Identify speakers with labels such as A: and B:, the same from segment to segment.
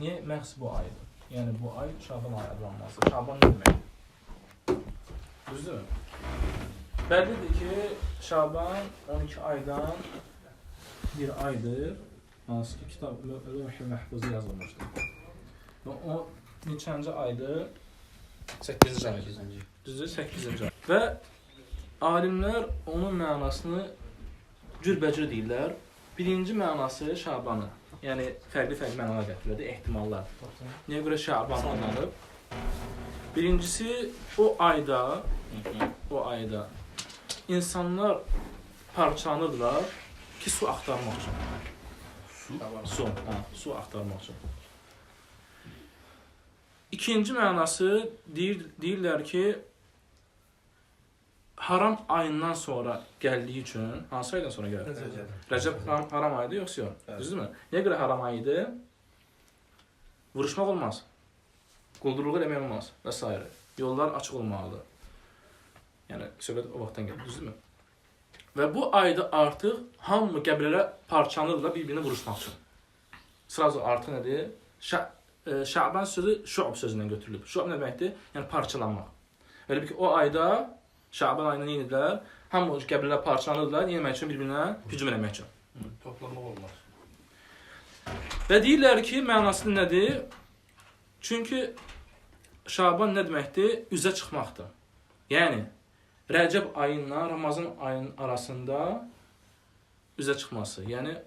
A: Niyə məhz bu aydır? Yəni bu ay Şaban ayı adlanması. Şaban nə deməkdir? Düzdür? Bəllidir ki, Şaban 12 aydan bir aydır. Hansı ki, kitab Lövh-i Məhfuzda yazılmışdır. Və o neçənci aydır? 8-ci ay. Düzdür? 8-ci ay. Və alimlər onun mənasını cürbəcür deyirlər. Birinci mənası Şabanı. Yəni fərqli-fərqli mənalar gətirirlər, ehtimallar. Niyə görə Şaban adlanıb? Birincisi o ayda insanlar parçalanırlar ki, su axtarmaq üçün. Su axtarmaq üçün. İkinci mənası deyirlər ki, haram ayından sonra gəldiyi üçün, hansı aydan sonra gəlir? Rəcəb haram ayıdır, yoxsa yox? Düzdürmü? Niyə görə haram ayıdır? Vuruşmaq olmaz. Quldurluq eləmək olmaz və s. Yollar açıq olmalıdır. Yəni, söhbət o vaxtdan gəlir, düzdürmü? Və bu ayda artıq hamı qəbilələr parçalanırlar bir-birini vuruşmaq üçün. Sırası artıq nədir? Şaban sözü şu'b sözündən götürülüb. Şu'b nə deməkdir? Yəni parçalanmaq. Elə ki, o ayda Şaban ayında nə edirlər? Hamı qəbilələr parçalanırlar, nə etmək üçün? Bir-birinə hücum eləmək üçün.
B: Toplanmaq olmaz.
A: Və deyirlər ki, mənası nədir? Çünki Şaban nə deməkdir? Üzə çıxmaqdır. Yəni, Rəcəb ayından Ramazan ayının arasında üzə çıxması. Yəni,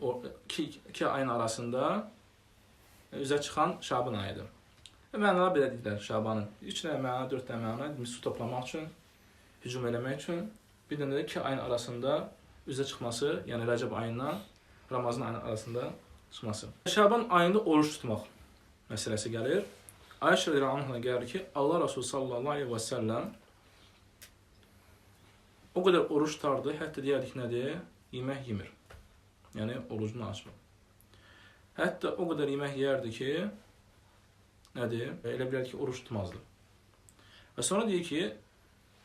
A: iki ayın arasında üzə çıxan Şaban ayıdır. Və mənalar belə deyirlər Şabanın. 3 dənə məna, 4 dənə məna, su toplamaq üçün, hücum eləmək üçün, bir dənə də 2 ayın arasında üzə çıxması, yəni Rəcəb ayından Ramazan ayının arasında çıxması. Şaban ayında oruç tutmaq məsələsi gəlir. Ayşə radiyallahu anh'a gəlir ki, Allah Resulü sallallahu aleyhi və səlləm o qədər oruç tutardı, hətta deyərdik nədir? Yemək yemir. Yəni, orucunu açmır. Hətta o qədər yemək yeyərdi ki, nədir? Elə bilərdi ki, oruç tutmazdı. Və sonra deyir ki,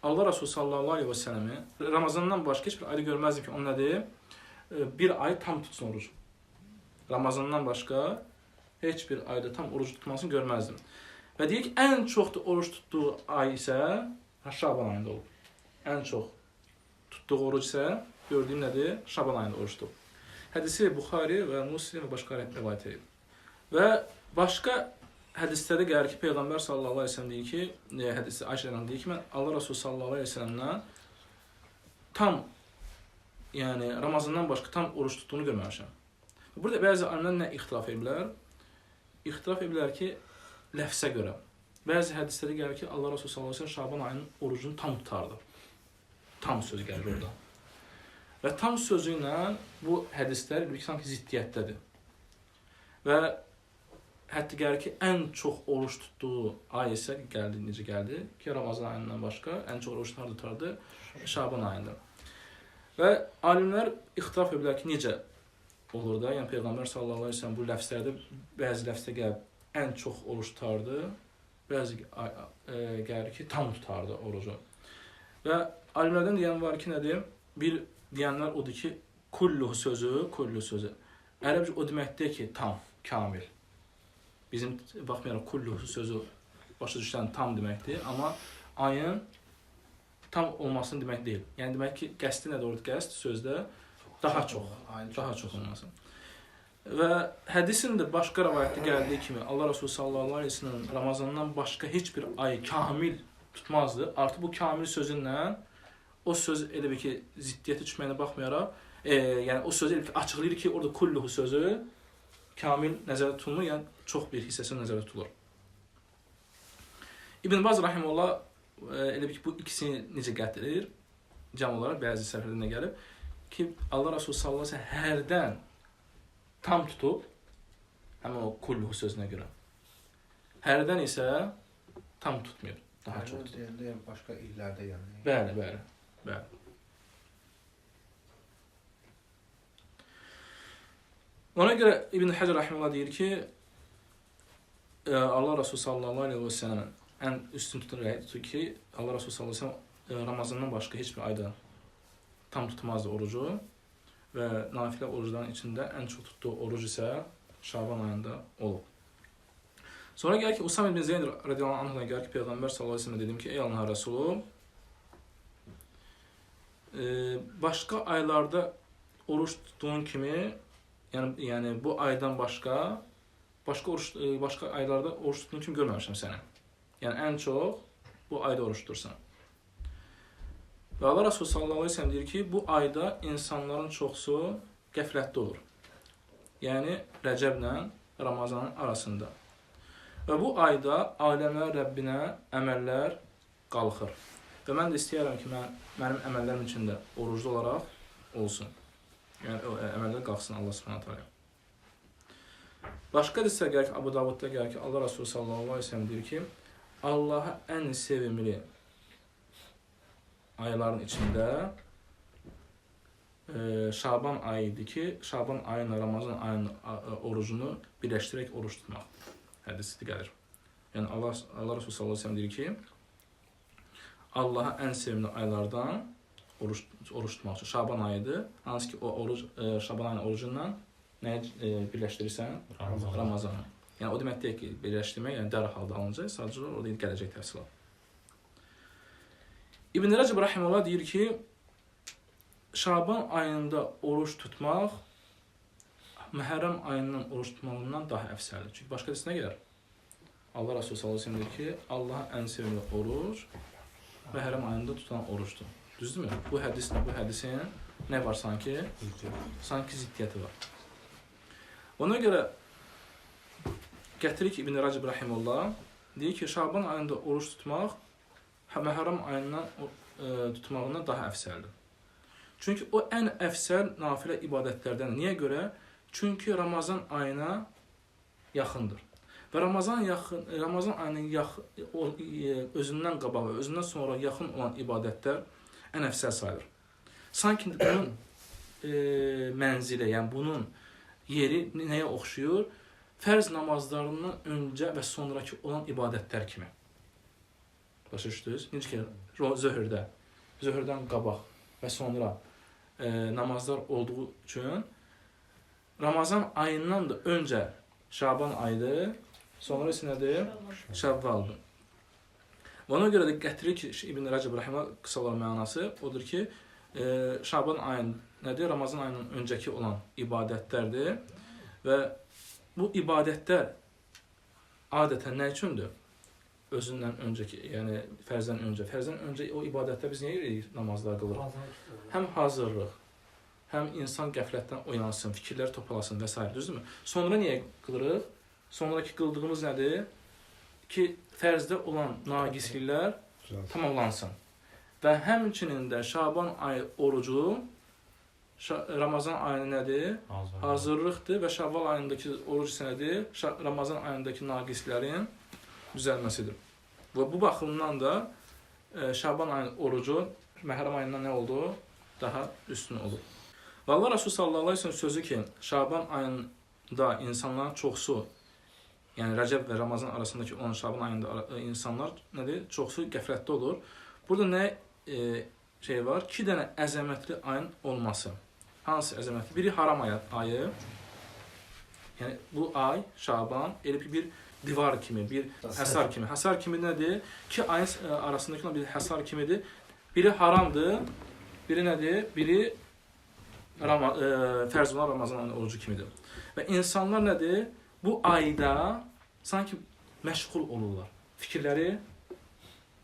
A: Allah Resulü sallallahu aleyhi və səlləmi Ramazandan başqa heç bir ayda görməzdim ki, o nədir? Bir ay tam tutsun orucu. Ramazandan başqa heç bir ayda tam orucu tutmasını görməzdim. Və deyir ki, ən çox da oruç tutduğu ay isə Şaban ayında olub. Ən çox tutduğu oruc isə gördüyüm nədir? Şaban ayında oruç tutub. Hədisi Buxari və Muslim və başqa rəvayət edib. Və başqa hədislərdə gəlir ki, Peyğəmbər sallallahu aleyhi ve sellem deyir ki, hədisi Ayşədən deyir ki, mən Allah Resulü sallallahu aleyhi ve sellemdən tam, yəni Ramazandan başqa tam oruç tutduğunu görməmişəm. Burada bəzi alimlər nə ixtilaf edirlər? İxtilaf edirlər ki, ləfsə görə. Bəzi hədislərdə gəlir ki, Allah Resulü sallallahu aleyhi ve sellem Şaban ayının orucunu tam tutardı. Tam sözü gəlir orada. Və tam sözü ilə bu hədislər sanki ziddiyyətdədir. Və hətta gəlir ki, ən çox oruç tutduğu ay isə gəldi, necə gəldi ki, Ramazan ayından başqa ən çox oruç tutardı Şaban ayında. Və alimlər ixtilaf edirlər ki, necə olur da? Yəni Peyğəmbər sallallahu əleyhi və səlləm bu ləfslərdə bəzi ləfsdə gəlib ən çox oruç tutardı, bəzi gəlir ki, tam tutardı orucu. Və alimlərdən deyən var ki, nədir? Bir deyənlər odur ki, kulluhu sözü. Ərəbcə o deməkdir ki, tam, kamil. Bizim baxmayaraq kulluhu sözü başa düşülən tam deməkdir, amma ayın tam olmasını demək deyil. Yəni demək ki, qəsdi nədir orada? Qəsd sözdə daha çox olması. Və hədisin də başqa rəvayətdə gəldiyi kimi Allah Resulü sallallahu aleyhi ve sellem Ramazandan başqa heç bir ay kamil tutmazdı. Artıq bu kamil sözündən o söz elə bir ki, ziddiyyətə düşməyinə baxmayaraq, yəni o sözü elə bir ki, açıqlayır ki, orada kulluhu sözü kamil nəzərdə tutulur, yəni çox bir hissəsi nəzərdə tutulur. İbn Baz rahimehullah elə bir ki, bu ikisini necə gətirir? Cəm olaraq bəzi səfərlərində gəlib ki, Allah Resulü sallallahu aleyhi ve sellem hərdən tam tutub, həmin o kulluhu sözünə görə. Hərdən isə tam tutmuyor, daha çox tutub.
B: Yəni başqa illərdə yəni.
A: Bəli. Ona görə İbn Həcər rahimehullah deyir ki, Allah Resulü sallallahu aleyhi ve sellem ən üstün tutur ki, Allah Resulü sallallahu aleyhi ve sellem Ramazandan başqa heç bir ayda tam tutmazdı orucu və nafilə orucların içində ən çox tutduğu oruc isə Şaban ayında olub. Sonra gəlir ki, Usam ibn Zeyd radiyallahu anhına gəlir ki, Peyğəmbər sallallahu əleyhi və səlləm dedim ki, ey Allahın Rəsulu, başqa aylarda oruç tutduğun kimi, yəni bu aydan başqa aylarda oruç tutduğun kimi görməmişəm səni. Yəni ən çox bu ayda oruç tutursan. Və Allah Rəsulü sallallahu əleyhi və səlləm deyir ki, bu ayda insanların çoxsu qəflətdə olur. Yəni Rəcəblə Ramazanın arasında. Və bu ayda aləmlər Rəbbinə əməllər qalxır. Və mən də istəyərəm ki, mənim əməllərim içində oruclu olaraq olsun. Yəni əməllər qalxsın Allah Subhanahu taala. Başqa hədisdə gəlir ki, Abu Davudda gəlir ki, Allah Rəsulü sallallahu əleyhi və səlləm deyir ki, Allaha ən sevimli ayların içində Şaban ayıdır ki, Şaban ayıyla Ramazan ayının orucunu birləşdirərək oruç tutmaq hədisi gəlir. Yəni Allah Rəsulü sallallahu əleyhi və səlləm deyir ki, Allaha ən sevimli aylardan oruç tutmaq üçün Şaban ayıdır. Hansı ki o Şaban ayının orucundan nəyi birləşdirirsən? Ramazanı. Yəni o demək deyil ki, birləşdirmək, yəni dərhal da alınacaq, sadəcə orada gələcək təfsilat. İbn Rəcəb rahimehullah deyir ki, Şaban ayında oruç tutmaq Məhərrəm ayından oruç tutmağından daha əfsəldir. Çünki başqa hədisində gəlir. Allah Rəsulü sallallahu əleyhi və səlləm deyir ki, Allaha ən sevimli oruc Məhərrəm ayında tutulan oruçdur. Düzdürmü? Bu hədisin nə var sanki? Sanki ziddiyyəti var. Ona görə gətirir ki, İbn Rəcəb rahimehullah deyir ki, Şaban ayında oruç tutmaq Məhərrəm ayından tutmağından daha əfsəldir. Çünki o ən əfsəl nafilə ibadətlərdən. Niyə görə? Çünki Ramazan ayına yaxındır. Və Ramazan ayının özündən qabaq və özündən sonra yaxın olan ibadətlər ən əfsəl sayılır. Sanki bunun mənzili, yəni bunun yeri nəyə oxşuyur? Fərz namazlarından öncə və sonraki olan ibadətlər kimi. Başa düşdünüz? Necə ki, zöhrdən qabaq və sonra namazlar olduğu üçün Ramazan ayından da öncə Şaban ayıdır, sonra isə nədir? Şəvvaldır. Ona görə də gətirir ki, İbn Rəcəb rahimehullah qısa olan mənası odur ki, Şaban ayının nədir? Ramazan ayının öncəki olan ibadətlərdir və bu ibadətlər adətən nə üçündür? Özündən öncəki, yəni fərzdən öncə o ibadətdə biz niyə edirik? Namazlar qılırıq. Həm hazırlıq, həm insan qəflətdən oyansın, fikirlər topalasın və s. Düzdürmü? Sonra niyə qılırıq? Sonraki qıldığımız nədir? Ki, fərzdə olan naqisliklər tamamlansın. Və həmçinin də Şaban ayı orucu Ramazan ayının nədir? Hazırlıqdır və Şəvval ayındakı oruc isə nədir? Ramazan ayındakı naqislərin düzəlməsidir. Və bu baxımdan da Şaban ayının orucu Məhərrəm ayından nə oldu? Daha üstün olur. Və Allah Rəsulü sallallahu əleyhi və səlləm sözü ki, Şaban ayında insanların çoxsu, yəni Rəcəb və Ramazan arasındakı olan Şaban ayında insanlar nədir? Çoxsu qəflətdə olur. Burada nə şey var? 2 dənə əzəmətli ayın olması. Hansı əzəmətli? Biri haram ayı. Yəni bu ay Şaban elə bir divar kimi, bir həsar kimi. Həsar kimi nədir? 2 ayın arasındakı bir həsar kimidir. Biri haramdır, biri nədir? Biri fərz olan Ramazan orucu kimidir. Və insanlar nədir? Bu ayda sanki məşğul olurlar. Fikirləri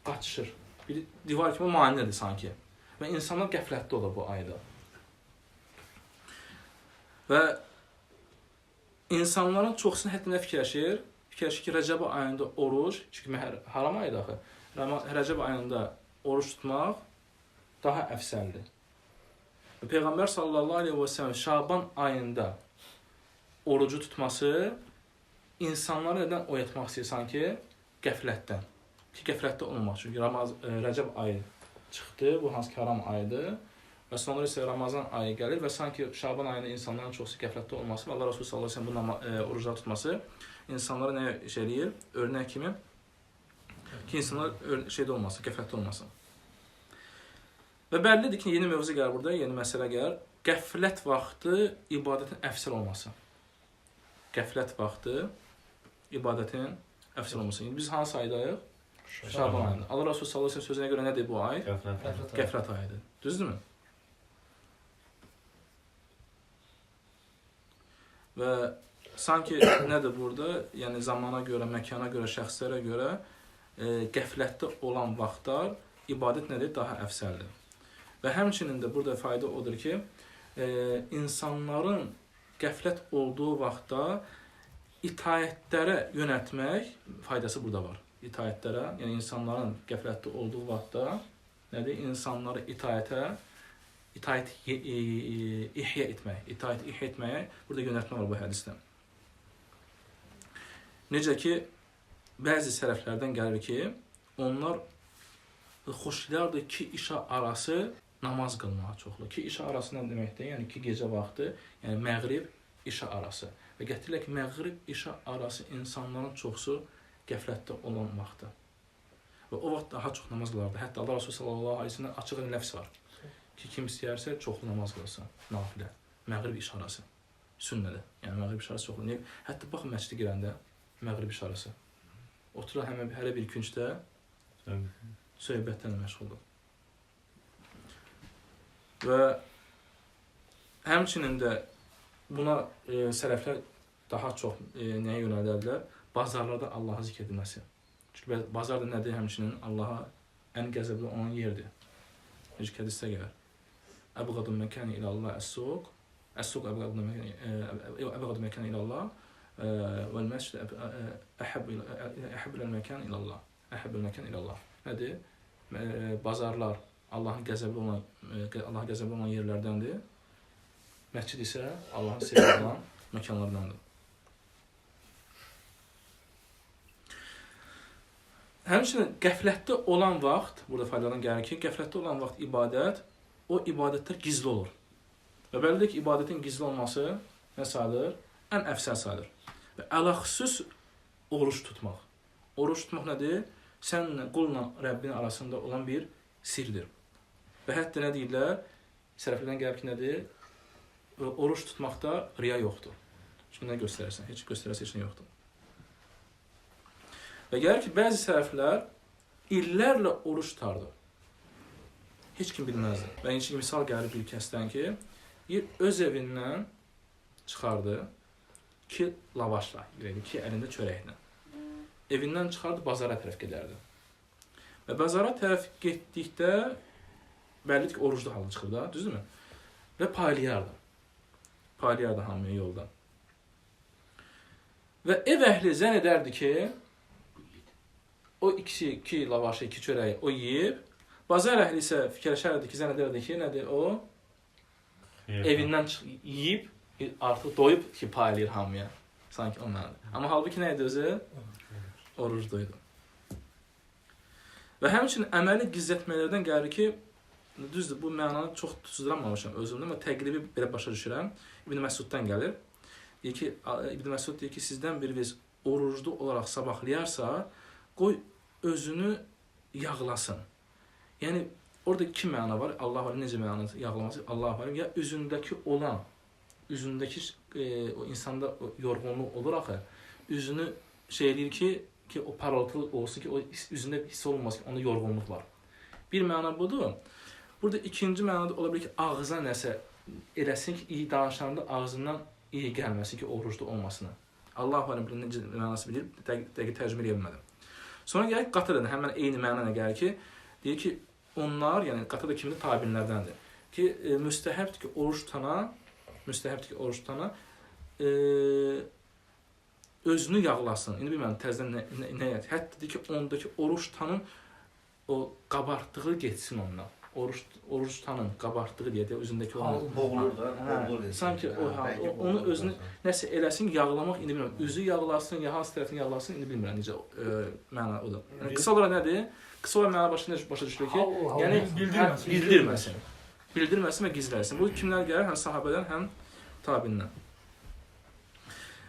A: qaçışır. Bir divar kimi manidir sanki. Və insanlar qəflətdə olur bu ayda. Və insanların çoxsunu hətta nə fikirləşir? Fikirləşir ki, Rəcəb ayında oruc, çünki haram ayıdır axı. Rəcəb ayında oruc tutmaq daha əfsəldir. Və Peyğəmbər sallallahu aleyhi və səlləm Şaban ayında orucu tutması insanları nədən oyatmaq istəyir sanki? Qəflətdən. Ki, qəflətdə olmaq. Çünki Rəcəb ayı çıxdı, bu hansı ki haram ayıdır. Və sonra isə Ramazan ayı gəlir və sanki Şaban ayında insanların çoxsu qəflətdə olması və Allah Rəsulü sallallahu aleyhi və səlləm bu orucları tutması insanlara nə şey eləyir? Örnək kimi ki, insanlar şeydə olmasın, qəflətdə olmasın. Və bəllidir ki, yeni mövzu gəlir burada, yeni məsələ gəlir. Qəflət vaxtı ibadətin əfsəl olması. Qəflət vaxtı ibadətin əfsəl olmasın. İndi biz hansı aydayıq? Şaban ayında. Allah Rasulü sallallahu əleyhi və səlləm sözünə görə nədir bu ay? Qəflət ayıdır. Düzdürmü? Və sanki nədir burada? Yəni zamana görə, məkana görə, şəxslərə görə qəflətdə olan vaxtlar ibadət nədir? Daha əfsəldir. Və həmçinin də burada fayda odur ki, insanların qəflət olduğu vaxtda itaətlərə yönəltmək faydası burada var. İtaətlərə, yəni insanların qəflətdə olduğu vaxtda nədir? İnsanları itaət ihya etməyə burada yönəltmə var bu hədisdə. Necə ki, bəzi sələflərdən gəlir ki, onlar xoşlayardı ki, işə arası namaz qılmağa çoxlu. Ki, işə arası nə deməkdir? Yəni ki, gecə vaxtı, yəni məğrib işə arası. Və gətirirlər ki, məğrib işə arası insanların çoxsu qəflətdə olan vaxtı. Və o vaxt daha çox namaz qılardı. Hətta Allah Rasulü sallallahu aleyhi ve sellem açıq ləfs var ki, kim istəyərsə çoxlu namaz qılsın, nafilə, məğrib iş arası, sünnədir. Yəni məğrib iş arası çoxlu. Hətta baxın məscidə girəndə məğrib iş arası. Oturur hələ bir küncdə söhbətdən məşğuldur. Və həmçinin də buna sələflər daha çox nəyə yönəldərlər? Bazarlarda Allah'a zikr edilməsi. Çünki bazar da nədir? Həmçinin Allaha ən qəzəbli olan yerdir. Necə ki, hədisdə gəlir. Əbğadun məkəni ilallah əs-suq. Əs-suq əbğadun məkəni ilallah vəl-məscid əhəbbül məkən ilallah. Əhəbbül məkən ilallah. Nədir? Bazarlar Allahın qəzəbli olan yerlərdəndir. Məscid isə Allahın sevgi olan məkanlardandır. Həmçinin qəflətdə olan vaxt, burada faydadan gəlir ki, qəflətdə olan vaxt ibadət, o ibadətlər gizli olur. Və bəlidir ki, ibadətin gizli olması nə sayılır? Ən əfsəl sayılır. Və ələxüsus oruç tutmaq. Oruç tutmaq nədir? Sənlə, qulla Rəbbin arasında olan bir sirdir. Və hətta nə deyirlər? Sələflərdən gəlir ki, nədir? Oruç tutmaqda riya yoxdur. Çünki nə göstərərsən? Heç göstərərsə heç nə yoxdur. Və gəlir ki, bəzi sələflər illərlə oruç tutardı. Heç kim bilməzdi. Və heç misal gəlir bir kəsdən ki, öz evindən çıxardı 2 lavaşla, 2 əlində çörəklə. Evindən çıxardı, bazara tərəf gedərdi. Və bazara tərəf getdikdə, bəllidir ki, oruclu halı çıxır da, düzdürmü? Və paylayardı. Paylayardı hamıya yolda. Və ev əhli zənn edərdi ki, o 2 lavaşı, 2 çörəyi o yeyib, bazar əhli isə fikirləşərdi ki, zənn edərdi ki, nədir o? Evindən yeyib, artıq doyub ki, paylayır hamıya. Sanki onlardır. Amma halbuki nə idi özü? Orucluydu. Və həmçinin əməli gizlətmələrdən gəlir ki, düzdür, bu mənanı çox tuzlanmamışam özümdə, amma təqribi belə başa düşürəm. İbn Məsuddan gəlir. İbn Məsud deyir ki, sizdən biriniz oruclu olaraq sabahlayarsa, qoy özünü yağlasın. Yəni, orada 2 məna var. Allah alim, necə mənanı yağlaması? Allah alim, ya üzündəki olan, o insanda yorğunluq olur axı, üzünü şey eləyir ki, o parıltılı olsun ki, o üzündə hiss olunmasın ki, onda yorğunluq var. Bir məna budur. Burada ikinci mənada ola bilər ki, ağzına nəsə eləsin ki, iyi danışanda ağzından iyi gəlməsin ki, oruclu olmasını. Allah alim, necə mənası bilir, dəqiq tərcümə edə bilmədim. Sonra gəlir Qatada da həmən eyni mənaya gəlir ki, deyir ki, onlar, yəni Qatada kimdir? Tabinlərdəndir. Ki, müstəhəbdir ki, oruç tutana özünü yağlasın. İndi bilməm, təzdən nə yət? Hətta deyir ki, ondakı oruç tutanın o qabartdığı getsin ondan. Oruç tutanın qabartdığı deyə özündəki olan.
B: Boğulur da.
A: Sanki onu özünü nəsə eləsin, yağlamaq, indi bilmirəm. Üzü yağlasın, ya hansı tərəfini yağlasın, indi bilmirəm necə məna odur. Yəni, qısa olaraq nədir? Qısa olaraq məna başa düşülür ki, yəni bildirməsin. Bildirməsin və gizləsin. Bu kimlər gəlir? Həm sahabədən, həm tabindən.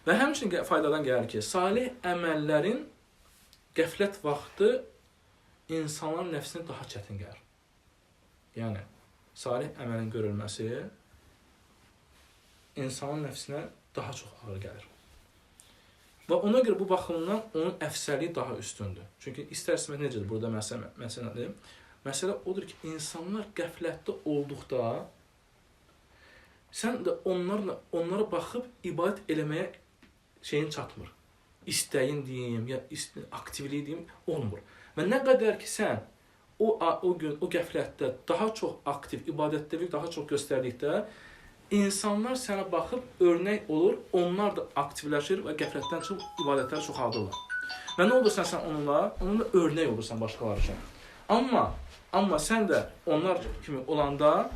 A: Və həmçinin faydadan gəlir ki, salih əməllərin qəflət vaxtı insanların nəfsinə daha çətin gəlir. Yəni, salih əməlin görülməsi insanın nəfsinə daha çox ağır gəlir. Və ona görə bu baxımdan onun əfsərliyi daha üstündür. Çünki istər-istəməz necədir burada məsələdir? Məsələ odur ki, insanlar qəflətdə olduqda sən də onlara baxıb ibadət eləməyə şeyin çatmır. İstəyin deyim, ya aktivliyi deyim, olmur. Və nə qədər ki sən o gün, o qəflətdə daha çox aktiv, ibadətdə daha çox göstərdikdə insanlar sənə baxıb örnək olur, onlar da aktivləşir və qəflətdən çıxıb ibadətləri çoxaldırlar. Və nə olursan sən onunla örnək olursan başqaları üçün. Amma sən də onlar kimi olanda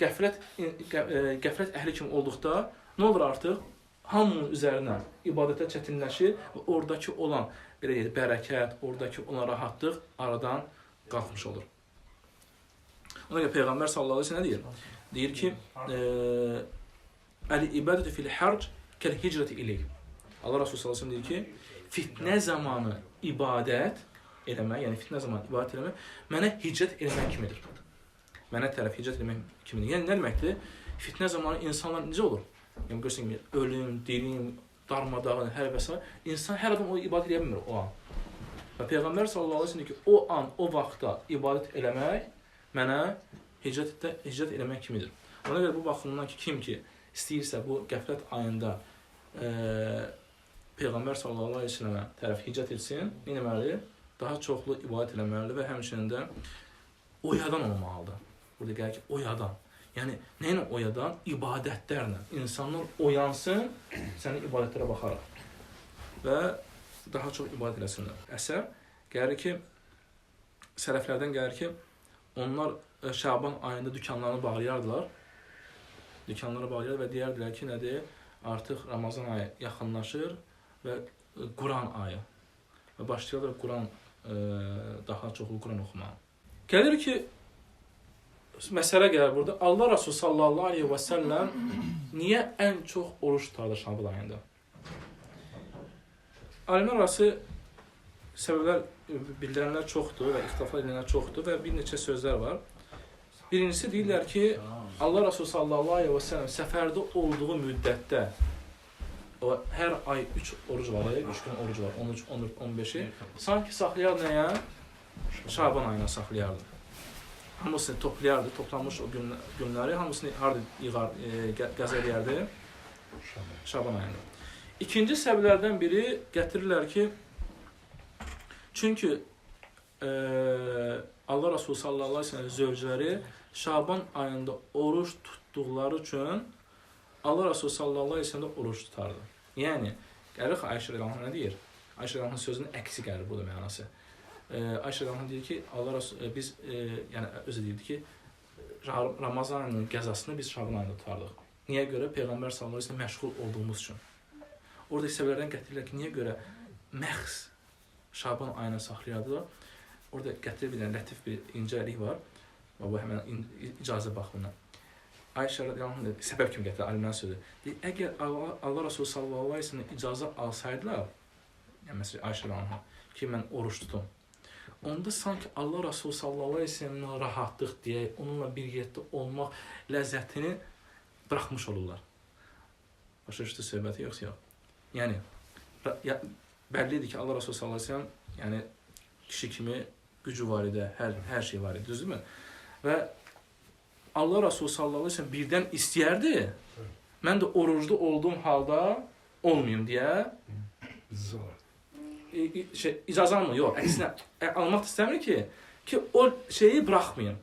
A: qəflət əhli kimi olduqda nə olur artıq? Hamının üzərinə ibadətə çətinləşir və oradakı olan bərəkət, oradakı olan rahatlıq aradan qalxmış olur. Ona görə Peyğəmbər sallallahu əleyhi və səlləm nə deyir? Deyir ki, "Əl-ibadətü fil-harc kəl-hicrəti ileyh." Allah Rəsulü sallallahu əleyhi və səlləm deyir ki, fitnə zamanı ibadət eləmək, yəni fitnə zamanı ibadət eləmək mənə hicrət eləmək kimidir. Mənə tərəf hicrət eləmək kimidir. Yəni nə deməkdir? Fitnə zamanı insanlar necə olur? Yəni görürsən ki, ölüm, dirim, darmadağın, hər vəsə. İnsan hər adam o ibadət edə bilmir o an. Və Peyğəmbər sallallahu əleyhi və səlləm deyir ki, o an, o vaxtda ibadət eləmək mənə hicrət eləmək kimidir. Ona görə bu baxımdan ki, kim ki istəyirsə bu qəflət ayında Peyğəmbər sallallahu əleyhi və səlləmə tərəf hicrət etsin, nə etməlidir? Daha çoxlu ibadət eləməlidir və həmçinin də oyadan olmalıdır. Burada gəlir ki, oyadan. Yəni, nə ilə oyadan? İbadətlərlə. İnsanlar oyansın, sənin ibadətlərə baxaraq. Və daha çox ibadət eləsinlər. Əsər gəlir ki, sələflərdən gəlir ki, onlar Şaban ayında dükanlarını bağlayardılar. Dükanları bağlayar və deyərdilər ki, nədir? Artıq Ramazan ayı yaxınlaşır və Quran ayı. Və başlayırlar Quran, daha çoxlu Quran oxumağa. Gəlir ki, məsələ gəlir burada. Allah Rəsulü sallallahu aleyhi və səlləm niyə ən çox oruç tutardı Şaban ayında? Alimlər arası səbəblər bildirənlər çoxdur və ixtilaflar edilənlər çoxdur və bir neçə sözlər var. Birincisi deyirlər ki, Allah Rəsulü sallallahu aleyhi və səlləm səfərdə olduğu müddətdə hər ay 3 oruc var, 3 gün oruc var, 13, 14, 15-i. Sanki saxlayardı nəyə? Şaban ayına saxlayardı. Hamısını toplayardı, toplanmış o günləri, hamısını harada yığar, qəza eləyərdi? Şaban ayında. İkinci səbəblərdən biri gətirirlər ki, çünki Allah Rəsulü sallallahu aleyhi ve sellem zövcləri Şaban ayında oruç tutduqları üçün Allah Rəsulü sallallahu aleyhi ve sellem oruç tutardı. Yəni, gəlir Ayşə rəziyallahu nə deyir? Ayşə rəziyallahu sözünün əksi gəlir burada mənası. Ayşə rəziyallahu deyir ki, Allah Rəsulü biz yəni özü deyirdi ki, Ramazan ayının qəzasını biz Şaban ayında tutardıq. Niyə görə? Peyğəmbər sallallahu aleyhi ve sellem məşğul olduğumuz üçün. Orada səbəblərdən gətirirlər ki, niyə görə məxs Şaban ayına saxlayardılar? Orada gətirib bilən lətif bir incəlik var. Və bu həmən icazə baxımından. Ayşə rəziyallahu səbəb kimi gətirir alimlərin sözü. Deyir, əgər Allah Rəsulü sallallahu aleyhi ve sellem icazə alsaydılar, yəni məsələn Ayşə rəziyallahu ki, mən oruç tutum. Onda sanki Allah Rəsulü sallallahu aleyhi ve sellemlə rahatlıq deyək, onunla bir yerdə olmaq ləzzətini bıraxmış olurlar. Başa düşdü söhbəti yoxsa yox? Yəni, bəllidir ki, Allah Rəsulü sallallahu aleyhi ve sellem yəni, kişi kimi gücü var idi, hər şey var idi, düzdürmü? Və Allah Rəsulü sallallahu aleyhi ve sellem birdən istəyərdi, mən də oruclu olduğum halda olmayayım deyə icazə almır, yox, əksinə almaq istəmir ki, o şeyi bıraxmayın.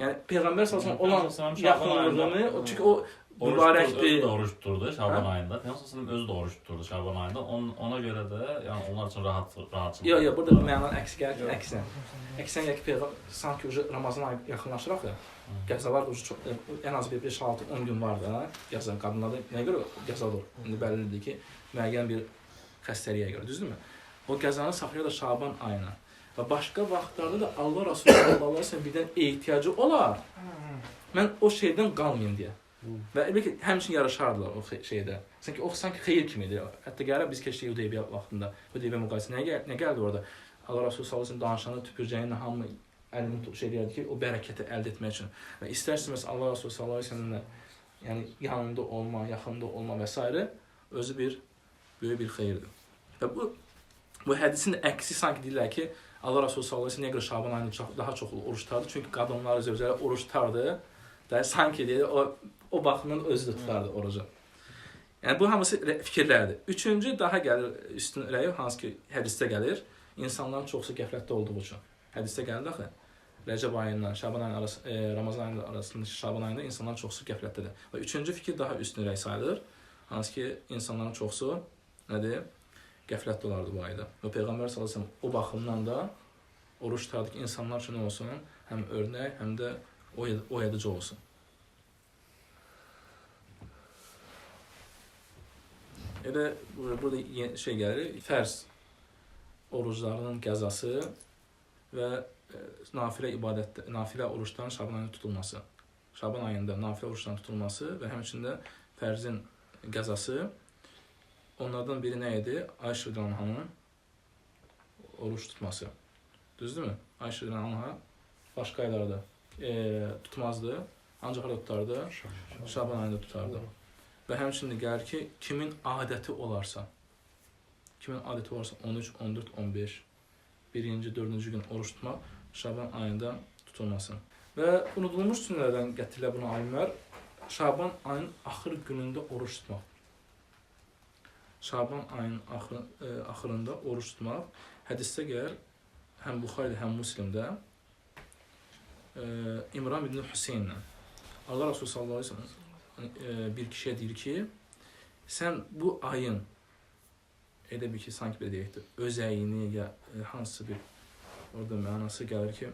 A: Yəni, Peyğəmbər sallallahu aleyhi ve sellem olan yaxınlığını, çünki o mübarəkdir.
C: Özü də oruç tuturdu Şaban ayında. Peyğəmbər özü də oruç tuturdu Şaban ayında. Ona görə də yəni onlar üçün rahatçılıq.
A: Yox, burada mənadan əks gəlir ki, əksinə. Əksinə gəlir ki, sanki Ramazan ayı yaxınlaşıraq ya, qəzalar ən az bir 5-6-10 gün var da, qəza qadınlarda nəyə görə qəza olur? İndi bəllidir ki, müəyyən bir xəstəliyə görə, düzdürmü? O qəzanı saxlayır da Şaban ayına. Və başqa vaxtlarda da Allah Rəsulü sallallahu aleyhi ve sellem birdən ehtiyacı olar, mən o şeydən qalmayayım deyə. Və əlbəttə ki, həmçinin yarışardılar o şeydə. Sanki xeyir kimidir. Hətta gəlib biz keçdik Hüdeybiyyə vaxtında. Hüdeybiyyə müqayisə nə gəldi orada? Allah Rəsulü sallallahu aleyhi ve sellem danışanda tüpürcəyinlə hamı əlini şey deyərdi ki, o bərəkəti əldə etmək üçün. Və istərsiniz Allah Rəsulü sallallahu aleyhi ve sellemlə yəni yanında olma, yaxında olma və s. özü bir böyük bir xeyirdir. Və bu hədisin əksi sanki deyirlər ki, Allah Rasulü sallallahu əleyhi və səlləm niyə görə Şaban ayında daha çox oruç tutardı? Çünki qadınlar zövcələr oruç tutardı. Da sanki deyir o baxımdan özü də tutardı orucu. Yəni bu hamısı fikirlərdir. Üçüncü daha gəlir üstün rəyi, hansı ki hədisdə gəlir. İnsanların çoxsu qəflətdə olduğu üçün. Hədisdə gəlir axı. Rəcəb ayından Şaban ayının arası, Ramazan ayının arasında Şaban ayında insanların çoxsu qəflətdədir. Və üçüncü fikir daha üstün rəy sayılır. Hansı ki insanların çoxsu nədir? Qəflətdə olardı bu ayda. Və Peyğəmbər sallallahu əleyhi və səlləm o baxımdan da oruç tutardı ki, insanlar üçün olsun, həm örnək, həm də oyadıcı olsun. Elə burada şey gəlir, fərz oruclarının qəzası və nafilə ibadət, nafilə oruçların Şaban ayında tutulması. Şaban ayında nafilə oruçların tutulması və həmçində fərzin qəzası. Onlardan biri nə idi? Ayşə radiyallahu oruç tutması. Düzdürmü? Ayşə radiyallahu başqa aylarda tutmazdı. Ancaq harada tutardı? Şaban ayında tutardı. Və həmçində gəlir ki, kimin adəti olarsa 13, 14, 15, birinci, dördüncü gün oruç tutmaq Şaban ayında tutulması. Və unudulmuş sünnələrdən gətirirlər bunu alimlər. Şaban ayının axır günündə oruç tutmaq. Şaban ayının axırında oruç tutmaq. Hədisdə gəlir, həm Buxaridə, həm Müslimdə İmran ibn Hüseynlə Allah Rasulü sallallahu əleyhi və səlləm bir kişiyə deyir ki, sən bu ayın elə bir ki, sanki belə deyək də, özəyini ya hansısa bir orada mənası gəlir ki,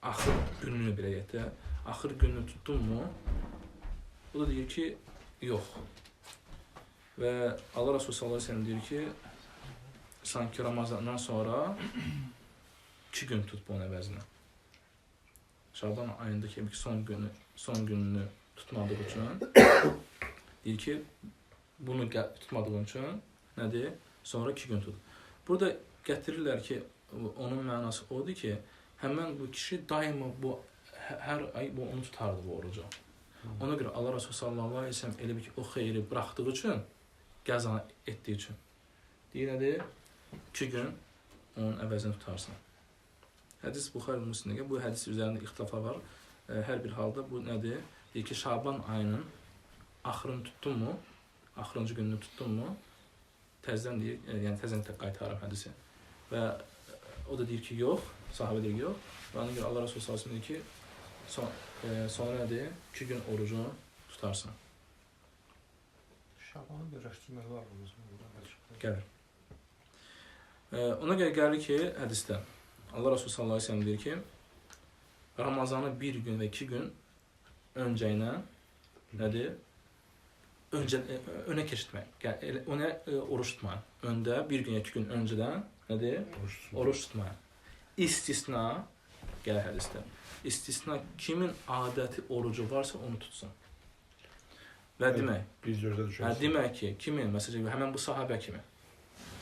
A: axır gününü belə deyək də, axır gününü tutdun mu? O da deyir ki, yox. Və Allah Rasulü sallallahu əleyhi və səlləm deyir ki, sanki Ramazandan sonra 2 gün tut bunun əvəzinə. Şaban ayındakı son gününü tutmadığı üçün deyir ki, bunu tutmadığın üçün nədir? Sonra 2 gün tut. Burada gətirirlər ki, onun mənası odur ki, həmən bu kişi daima hər ay onu tutardı bu orucu. Ona görə Allah Rasulü sallallahu əleyhi və səlləm elə bir ki, o xeyri buraxdığı üçün, qəza etdiyi üçün deyir nədir? 2 gün onun əvəzini tutarsan. Hədis Buxari Müslimdə, bu hədis üzərində ixtilaflar var. Hər bir halda bu nədir? Deyir ki, Şaban ayının axırını tutdun mu? Axırıncı gününü tutdun mu? Təzədən deyir, yəni təzədən qaytarım hədisi. Və o da deyir ki, yox, sahabə deyir yox. Və ona görə Allah Resulü sallallahu əleyhi və səlləm deyir ki, sonra nədir? 2 gün orucunu tutarsan.
B: Şabanı birləşdirmək var mı?
A: Gəlir. Ona görə gəlir ki, hədisdə Allah Resulü sallallahu əleyhi və səlləm deyir ki, Ramazanı 1 gün və 2 gün öncəyinə nədir? Önə keçirtmək. Ona oruç tutmayın. Öndə 1 gün ya 2 gün öncədən nədir? Oruç tutmayın. İstisna gəlir hədisdə. İstisna kimin adəti orucu varsa onu tutsun. Və demək,
B: biz gözə düşərsə.
A: Demək ki, kimin, məsələn, həmən bu sahabə kimi.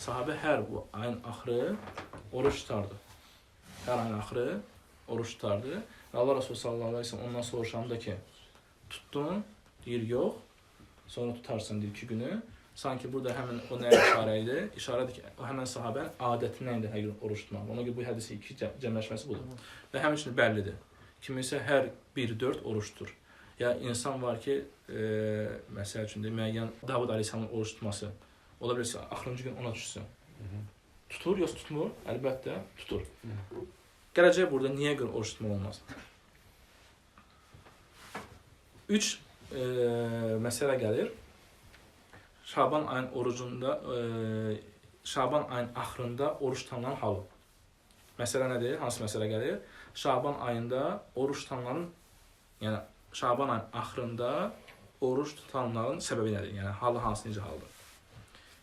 A: Sahabə hər bu ayın axırı oruç tutardı. Hər ayın axırı oruç tutardı. Və Allah Rasulü sallallahu əleyhi və səlləm ondan soruşanda ki, tutdun, deyir yox, sonra tutarsan deyir 2 günü. Sanki burada həmin o nəyə işarə idi? İşarədir ki, o həmən sahabənin adətindən idi hər gün oruç tutmaq. Ona görə bu hədisi 2 cəmləşməsi budur. Və həmçinin bəllidir. Kimisə hər 1-4 oruç tutur. Ya insan var ki, məsəl üçün müəyyən Davud əleyhissalamın oruç tutması. Ola bilirsə, axırıncı gün ona düşsün. Tutur, yoxsa tutmur? Əlbəttə, tutur. Gələcək burada niyə görə oruç tutmaq olmaz? 3 məsələ gəlir. Şaban ayın orucunda, Şaban ayın axırında oruç tutanların halı. Məsələ nədir? Hansı məsələ gəlir? Şaban ayında oruç tutanların, yəni Şaban ayın axırında oruç tutanların səbəbi nədir? Yəni halı hansı, necə haldır?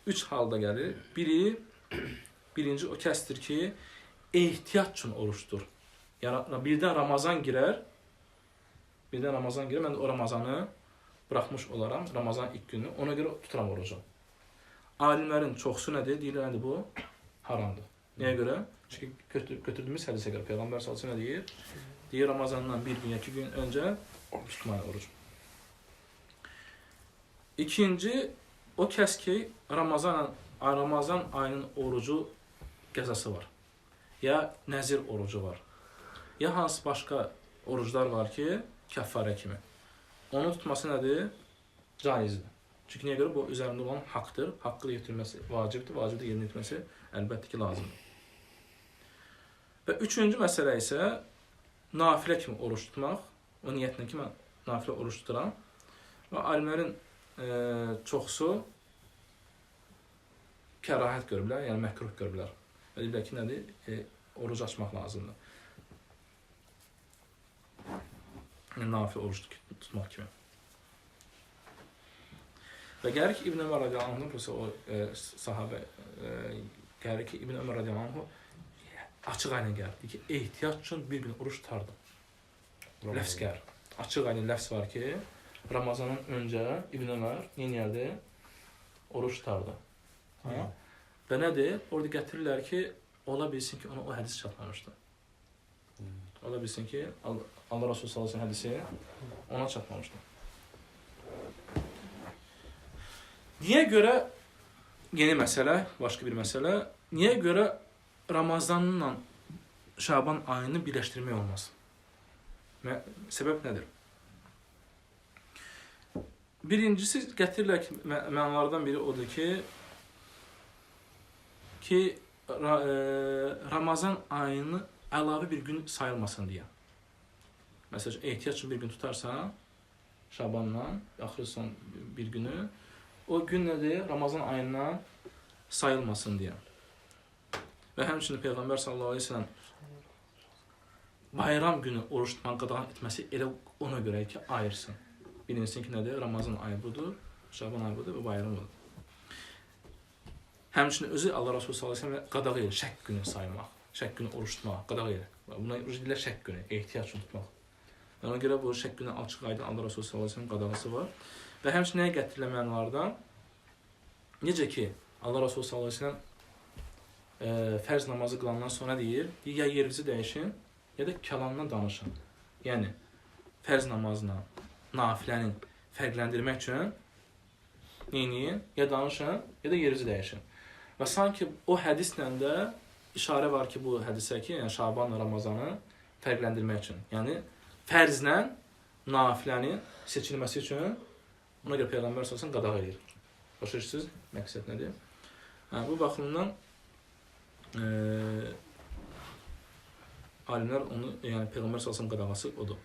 A: 3 halda gəlir. Birinci o kəsdir ki, ehtiyat üçün oruçdur. Yəni birdən Ramazan girər. Mən də o Ramazanı buraxmış olaram, Ramazan ilk günü. Ona görə tuturam orucu. Alimlərin çoxsu nədir? Deyirlər, nədir bu? Haramdır. Nəyə görə? Çünki götürdüyümüz hədisə görə Peyğəmbər sallallahu əleyhi və səlləm nə deyir? Deyir, Ramazandan 1 gün, 2 gün öncə tutmayın orucu. İkinci, o kəs ki, Ramazan ayının orucu qəzası var. Ya nəzir orucu var. Ya hansı başqa oruclar var ki, kəffarə kimi. Onun tutması nədir? Caizdir. Çünki niyə görə? Bu üzərində olan haqdır. Haqqı yetirməsi vacibdir. Vacibdir yerinə yetirməsi əlbəttə ki, lazımdır. Və üçüncü məsələ isə nafilə kimi oruç tutmaq. O niyyətlə ki, mən nafilə oruç tuturam. Və alimlərin çoxsu kərahət görüblər, yəni məkruh görüblər. Və deyirlər ki, nədir? Oruc açmaq lazımdır. Nafilə oruç tutmaq kimi. Və gəlir ki, İbn Ömər radiyallahu anh, o sahabə gəlir ki, İbn Ömər radiyallahu anh açıq aynen gəlir. Deyir ki, ehtiyat üçün bir gün oruç tutardım. Ləfs gəlir. Açıq aynen ləfs var ki, Ramazanın öncə İbn Ömər yeniyərdi, oruç tutardı. Və nədir? Orada gətirirlər ki, ola bilsin ki, ona o hədis çatmamışdı. Ola bilsin ki, Allah Resulü sallallahu aleyhi ve sellem hədisi ona çatmamışdı. Niyə görə, yeni məsələ, başqa bir məsələ, niyə görə Ramazanla Şaban ayını birləşdirmək olmaz? Səbəb nədir? Birincisi, gətirirlər ki, mənalardan biri odur ki, Ramazan ayını əlavə bir gün sayılmasın deyə. Məsələn, ehtiyat üçün bir gün tutarsan, Şabandan, axırı son bir günü, o gün nədir? Ramazan ayından sayılmasın deyə. Və həmçinin Peyğəmbər sallallahu aleyhi ve sellem bayram günü oruç tutmanın qadağan etməsi elə ona görə ki, ayırsın. Bilinsin ki, nədir? Ramazan ayı budur, Şaban ayı budur və bayram budur. Həmçinin özü Allah Resulü sallallahu aleyhi ve sellem qadağan edir şək günü saymaq, şək günü oruç tutmaq, qadağan edir. Buna deyirlər şək günü, ehtiyat üçün tutmaq. Ona görə bu şək günü açıq aydın Allah Resulü sallallahu aleyhi ve sellem qadağası var. Və həmçinin nəyə gətirilə mənlardan? Necə ki, Allah Resulü sallallahu aleyhi ve sellem fərz namazı qılandan sonra deyir, ya yerinizi dəyişin, ya da kəlamdan danışın. Yəni, fərz namazla nafilənin fərqləndirmək üçün neyini? Ya danışın, ya da yerinizi dəyişin. Və sanki o hədislə də işarə var ki, bu hədisə ki, yəni Şabanla Ramazanı fərqləndirmək üçün. Yəni, fərzlə nafilənin seçilməsi üçün ona görə Peyğəmbər sallallahu qadağan edir. Başa düşürsünüz? Məqsəd nədir? Bu baxımdan alimlər onu, yəni Peyğəmbər sallallahu qadağası odur.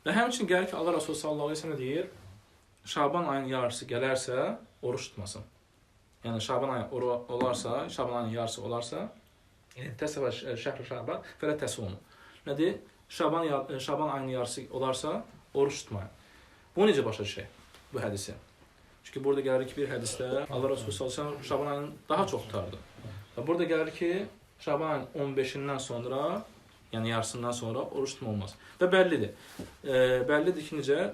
A: Və həmçinin gəlir ki, Allah Resulü sallallahu aleyhi ve sellem deyir, Şaban ayının yarısı gələrsə, oruç tutmasın. Yəni Şaban ayı olarsa, Şaban ayının yarısı olarsa, yəni təsəvvə şəhr-i Şaban fələ təsunu. Nədir? Şaban ayının yarısı olarsa, oruç tutmayın. Bu necə başa düşək? Bu hədisi. Çünki burada gəlir ki, bir hədisdə Allah Resulü sallallahu aleyhi ve sellem Şaban ayını daha çox tutardı. Və burada gəlir ki, Şaban ayının 15-dən sonra, yəni yarısından sonra oruç tutma olmaz. Və bəllidir. Bəllidir ki, necə?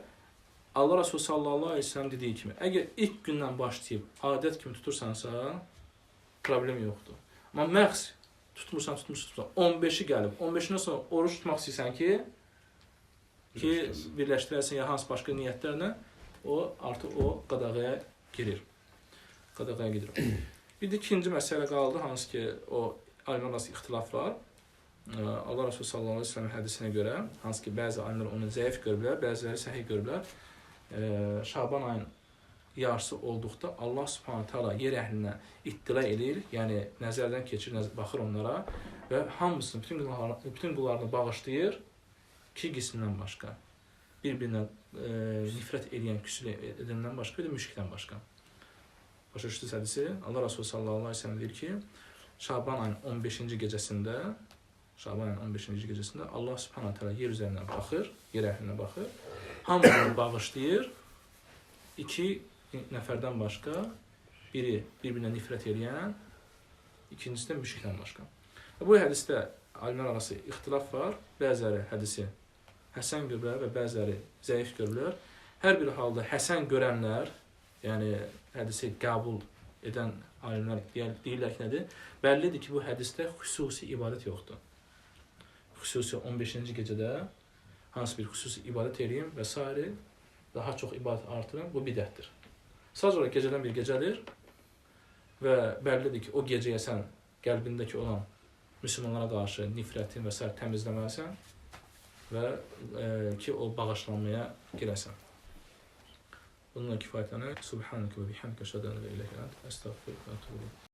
A: Allah Resulü sallallahu aleyhi ve sellem dediyi kimi, əgər ilk gündən başlayıb adət kimi tutursansa, problem yoxdur. Amma məqs tutmursan, 15-i gəlib, 15-dən sonra oruç tutmaq istəyirsən ki, birləşdirəsən ya hansı başqa niyyətlərlə, o artıq o qadağaya girir. Qadağaya gedir. Bir də ikinci məsələ qaldı, hansı ki, o alimlər arası ixtilaf var. Allah Resulü sallallahu aleyhi ve sellem hədisinə görə, hansı ki, bəzi alimlər onu zəif görüblər, bəziləri səhih görüblər. Şaban ayının yarısı olduqda Allah subhanahu ta'ala yer əhlinə ittila edir, yəni nəzərdən keçir, baxır onlara və hamısını, bütün qullarını bağışlayır, iki qismindən başqa. Bir-birinə nifrət edən, küsül edəndən başqa, bir də müşrikdən başqa. Başa düşdünüz hədisi? Allah Resulü sallallahu aleyhi ve sellem deyir ki, Şaban ayının 15-ci gecəsində Allah subhanahu ta'ala yer üzərindən baxır, yer əhlinə baxır, hamısını bağışlayır, iki nəfərdən başqa, biri bir-birinə nifrət edən, ikincisi də müşrikdən başqa. Bu hədisdə alimlər arası ixtilaf var, bəziləri hədisi həsən görürlər və bəziləri zəif görürlər. Hər bir halda həsən görənlər, yəni hədisi qəbul edən alimlər deyirlər ki, nədir? Bəllidir ki, bu hədisdə xüsusi ibadət yoxdur. Xüsusi 15-ci gecədə hansı bir xüsusi ibadət edeyim və s. daha çox ibadət artırın, bu bidətdir. Sadəcə olaraq gecədən bir gecədir və bəllidir ki, o gecəyə sən qəlbindəki olan müsəlmanlara qarşı nifrətin və s. təmizləməlisən və ki, o bağışlanmaya girəsən. Bununla kifayətlənək. Subhanəkə və bihamdikə əşhədu ən la ilahə illə ente, əstəğfiruka və etûbü ileyk.